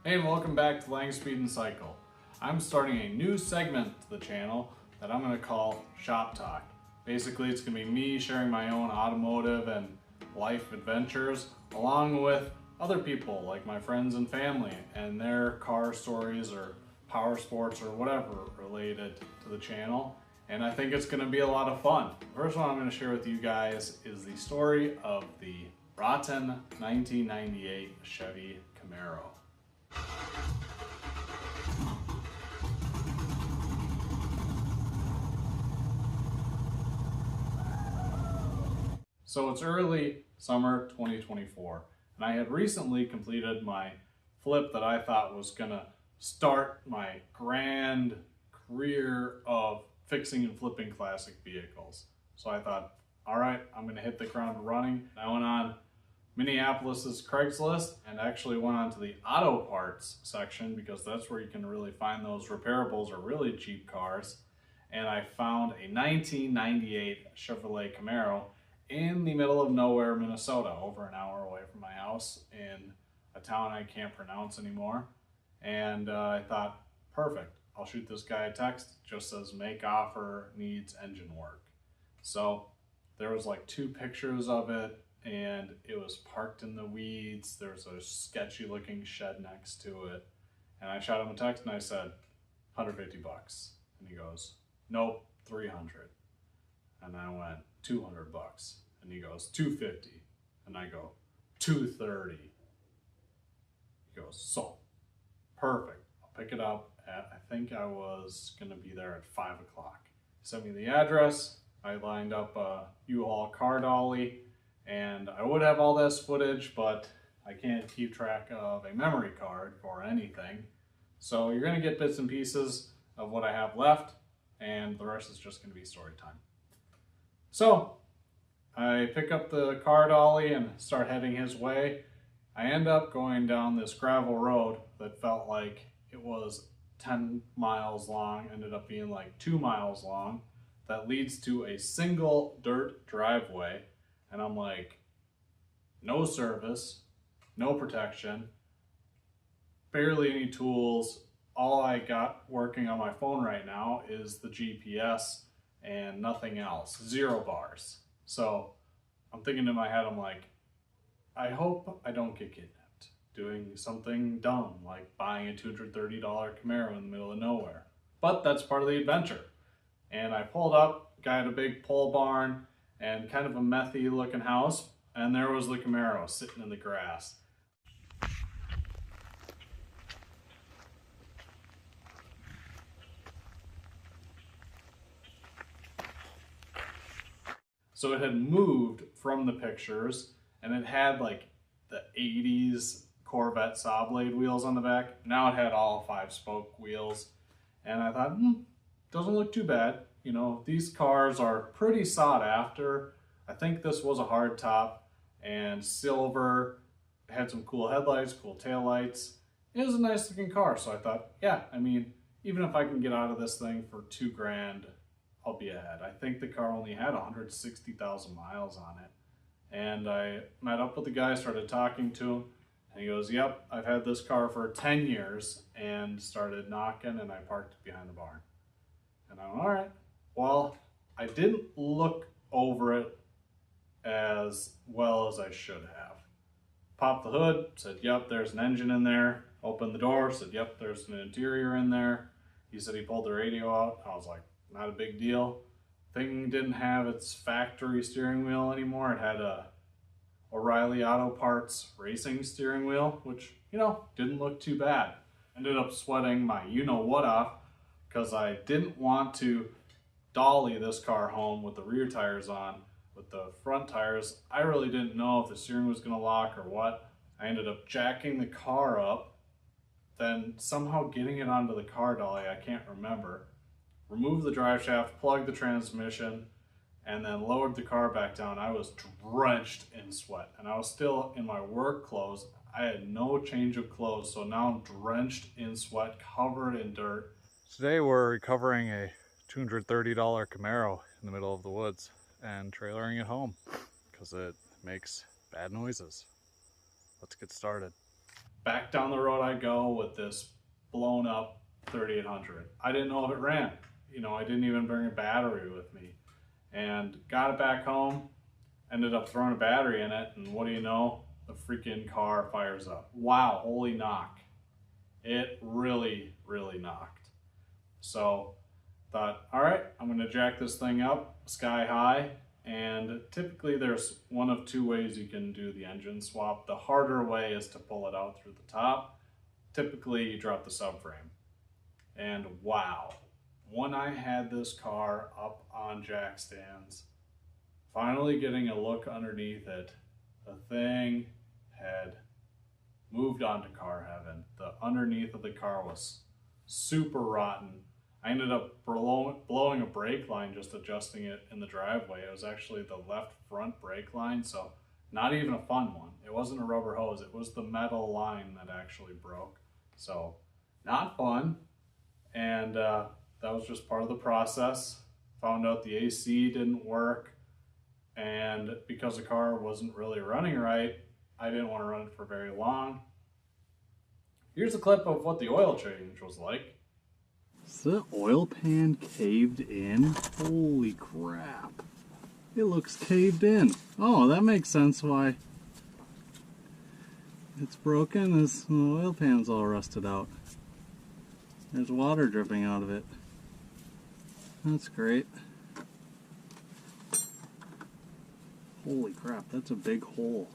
Hey, and welcome back to Lang Speed and Cycle. I'm starting a new segment to the channel that I'm going to call Shop Talk. Basically, it's going to be me sharing my own automotive and life adventures along with other people like my friends and family and their car stories or power sports or whatever related to the channel. And I think it's going to be a lot of fun. The first one I'm going to share with you guys is the story of the rotten 1998 Chevy Camaro. So it's early summer 2024, and I had recently completed my flip that I thought was gonna start my grand career of fixing and flipping classic vehicles. So I thought, all right, I'm gonna hit the ground running. I went on Minneapolis's Craigslist and actually went on to the auto parts section because that's where you can really find those repairables or really cheap cars. And I found a 1998 Chevrolet Camaro in the middle of nowhere, Minnesota, over an hour away from my house in a town I can't pronounce anymore. And I thought, perfect, I'll shoot this guy a text. It just says make offer, needs engine work. So there was like 2 pictures of it, and it was parked in the weeds. There was a sketchy looking shed next to it. And I shot him a text and I said, 150 bucks. And he goes, nope, 300. And I went, 200 bucks. And he goes, 250. And I go, 230. He goes, so, perfect. I'll pick it up at, I think I was gonna be there at 5 o'clock. He sent me the address. I lined up a U-Haul car dolly, and I would have all this footage, but I can't keep track of a memory card for anything. So you're gonna get bits and pieces of what I have left, and the rest is just gonna be story time. So I pick up the car dolly and start heading his way. I end up going down this gravel road that felt like it was 10 miles long, ended up being like 2 miles long, that leads to a single dirt driveway. And I'm like, no service, no protection, barely any tools. All I got working on my phone right now is the GPS and nothing else, 0 bars. So I'm thinking in my head, I'm like, I hope I don't get kidnapped doing something dumb like buying a $230 Camaro in the middle of nowhere. But that's part of the adventure. And I pulled up, guy had a big pole barn and kind of a methy looking house, and there was the Camaro sitting in the grass. So it had moved from the pictures, and it had like the 80s Corvette saw blade wheels on the back. Now it had all 5-spoke wheels. And I thought, doesn't look too bad. You know, these cars are pretty sought after. I think this was a hardtop and silver. It had some cool headlights, cool taillights. It was a nice looking car. So I thought, yeah, I mean, even if I can get out of this thing for $2 grand, I'll be ahead. I think the car only had 160,000 miles on it. And I met up with the guy, started talking to him, and he goes, yep, I've had this car for 10 years, and started knocking, and I parked behind the barn. And I went, all right. Well, I didn't look over it as well as I should have. Popped the hood, said, yep, there's an engine in there. Opened the door, said, yep, there's an interior in there. He said he pulled the radio out. I was like, not a big deal. Thing didn't have its factory steering wheel anymore. It had a O'Reilly Auto Parts racing steering wheel, which, you know, didn't look too bad. Ended up sweating my you-know-what off because I didn't want to dolly this car home with the rear tires on. With the front tires, I really didn't know if the steering was going to lock or what. I ended up jacking the car up, then somehow getting it onto the car dolly, I can't remember. Removed the drive shaft, plugged the transmission, and then lowered the car back down. I was drenched in sweat, and I was still in my work clothes. I had no change of clothes, so now I'm drenched in sweat, covered in dirt. Today we're recovering a $230 Camaro in the middle of the woods and trailering it home because it makes bad noises. Let's get started. back down the road I go with this blown up 3800. I didn't know if it ran. You know, I didn't even bring a battery with me. And got it back home, ended up throwing a battery in it, and what do you know? The freaking car fires up. Wow, holy knock. It really, really knocked. So thought, all right, I'm gonna jack this thing up sky high. And typically there's one of two ways you can do the engine swap. The harder way is to pull it out through the top. Typically you drop the subframe. And wow, when I had this car up on jack stands, finally getting a look underneath it, the thing had moved on to car heaven. The underneath of the car was super rotten. I ended up blowing a brake line just adjusting it in the driveway. It was actually the left front brake line, so not even a fun one. It wasn't a rubber hose, it was the metal line that actually broke. So not fun, and that was just part of the process. Found out the AC didn't work, and because the car wasn't really running right, I didn't want to run it for very long. Here's a clip of what the oil change was like. Is the oil pan caved in? Holy crap. It looks caved in. Oh, that makes sense why it's broken. This oil pan's all rusted out. There's water dripping out of it. That's great. Holy crap, that's a big hole.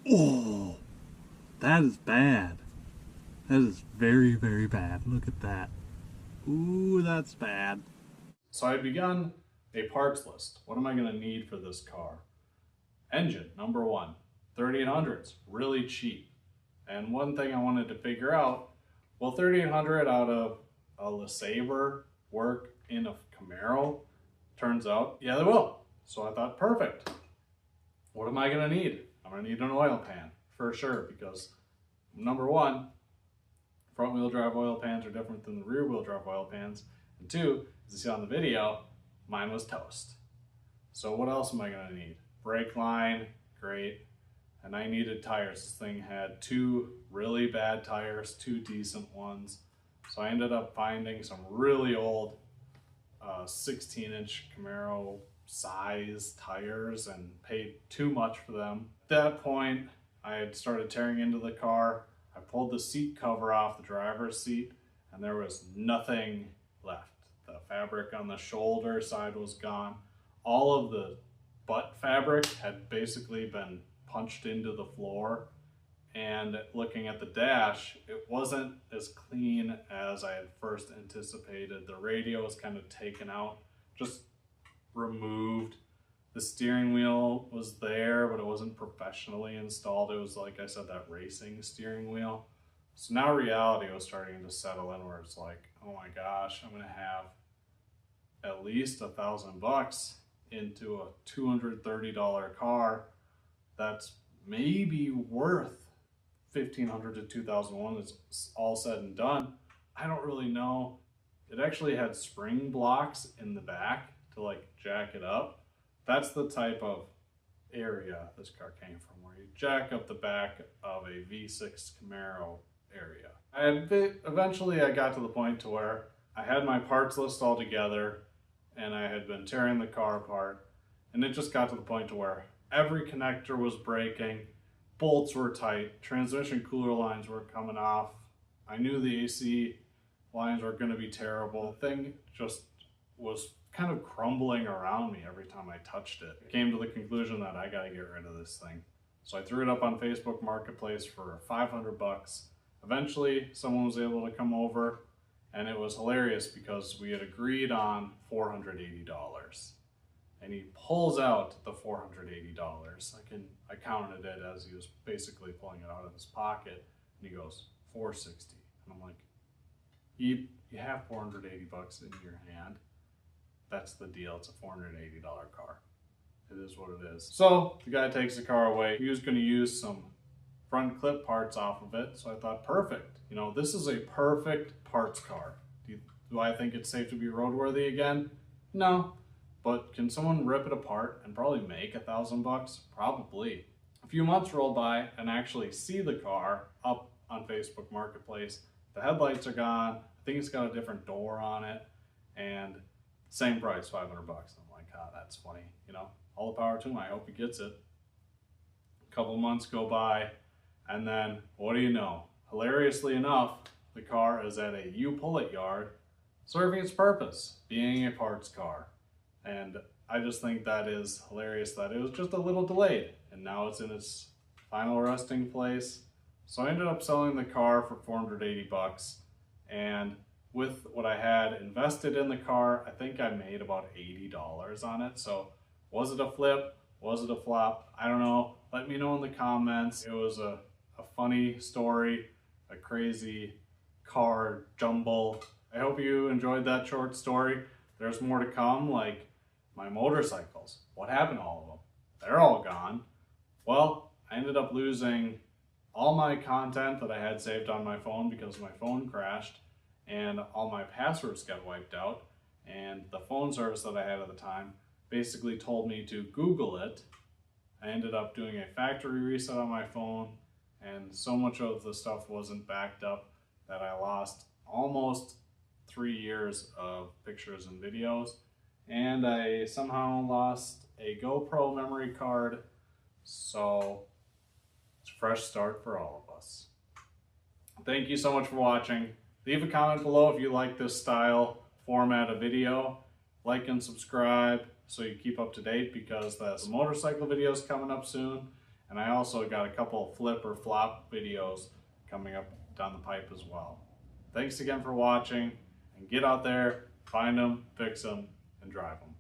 Oh! That is bad. That is very, very bad. Look at that. Ooh, that's bad. So I had begun a parts list. What am I going to need for this car? Engine, number one. 3800s, really cheap. And one thing I wanted to figure out, will 3800 out of a LeSabre work in a Camaro? Turns out, yeah, they will. So I thought, perfect. What am I going to need? I'm going to need an oil pan. For sure, because number one, front wheel drive oil pans are different than the rear wheel drive oil pans. And two, as you see on the video, mine was toast. So what else am I gonna need? Brake line, great. And I needed tires. This thing had two really bad tires, two decent ones. So I ended up finding some really old 16-inch Camaro size tires and paid too much for them. At that point, I had started tearing into the car. I pulled the seat cover off the driver's seat and there was nothing left. The fabric on the shoulder side was gone. All of the butt fabric had basically been punched into the floor, and looking at the dash, it wasn't as clean as I had first anticipated. The radio was kind of taken out, just removed. The steering wheel was there, but it wasn't professionally installed. It was, like I said, that racing steering wheel. So now reality was starting to settle in where it's like, oh my gosh, I'm gonna have at least $1,000 into a $230 car that's maybe worth $1,500 to $2,001. It's all said and done. I don't really know. It actually had spring blocks in the back to like jack it up. That's the type of area this car came from, where you jack up the back of a V6 Camaro area. Eventually I got to the point to where I had my parts list all together and I had been tearing the car apart, and it just got to the point to where every connector was breaking, bolts were tight, transmission cooler lines were coming off. I knew the AC lines were going to be terrible. The thing just was kind of crumbling around me every time I touched it. I came to the conclusion that I got to get rid of this thing. So I threw it up on Facebook Marketplace for $500. Eventually, someone was able to come over, and it was hilarious because we had agreed on $480. And he pulls out the $480. I counted it as he was basically pulling it out of his pocket, and he goes, $460. And I'm like, you have $480 in your hand. That's the deal. It's a $480 car. It is what it is. So the guy takes the car away. He was going to use some front clip parts off of it. So I thought, perfect. You know, this is a perfect parts car. Do I think it's safe to be roadworthy again? No. but can someone rip it apart and probably make $1,000? Probably. A few months roll by and I actually see the car up on Facebook Marketplace. The headlights are gone. I think it's got a different door on it, and same price, $500. I'm like, ah, that's funny. You know, all the power to him. I hope he gets it. A couple months go by, and then what do you know? Hilariously enough, the car is at a U-Pull-It yard, serving its purpose, being a parts car. And I just think that is hilarious that it was just a little delayed, and now it's in its final resting place. So I ended up selling the car for $480, and with what I had invested in the car, I think I made about $80 on it. So was it a flip? Was it a flop? I don't know. Let me know in the comments. It was a funny story, a crazy car jumble. I hope you enjoyed that short story. There's more to come, like my motorcycles. What happened to all of them? They're all gone. Well, I ended up losing all my content that I had saved on my phone because my phone crashed, and all my passwords got wiped out, and the phone service that I had at the time basically told me to Google it. I ended up doing a factory reset on my phone, and so much of the stuff wasn't backed up that I lost almost 3 years of pictures and videos, and I somehow lost a GoPro memory card. So it's a fresh start for all of us. Thank you so much for watching. Leave a comment below if you like this style format of video. Like and subscribe so you keep up to date, because there's motorcycle videos coming up soon. And I also got a couple flip or flop videos coming up down the pipe as well. Thanks again for watching, and get out there, find them, fix them, and drive them.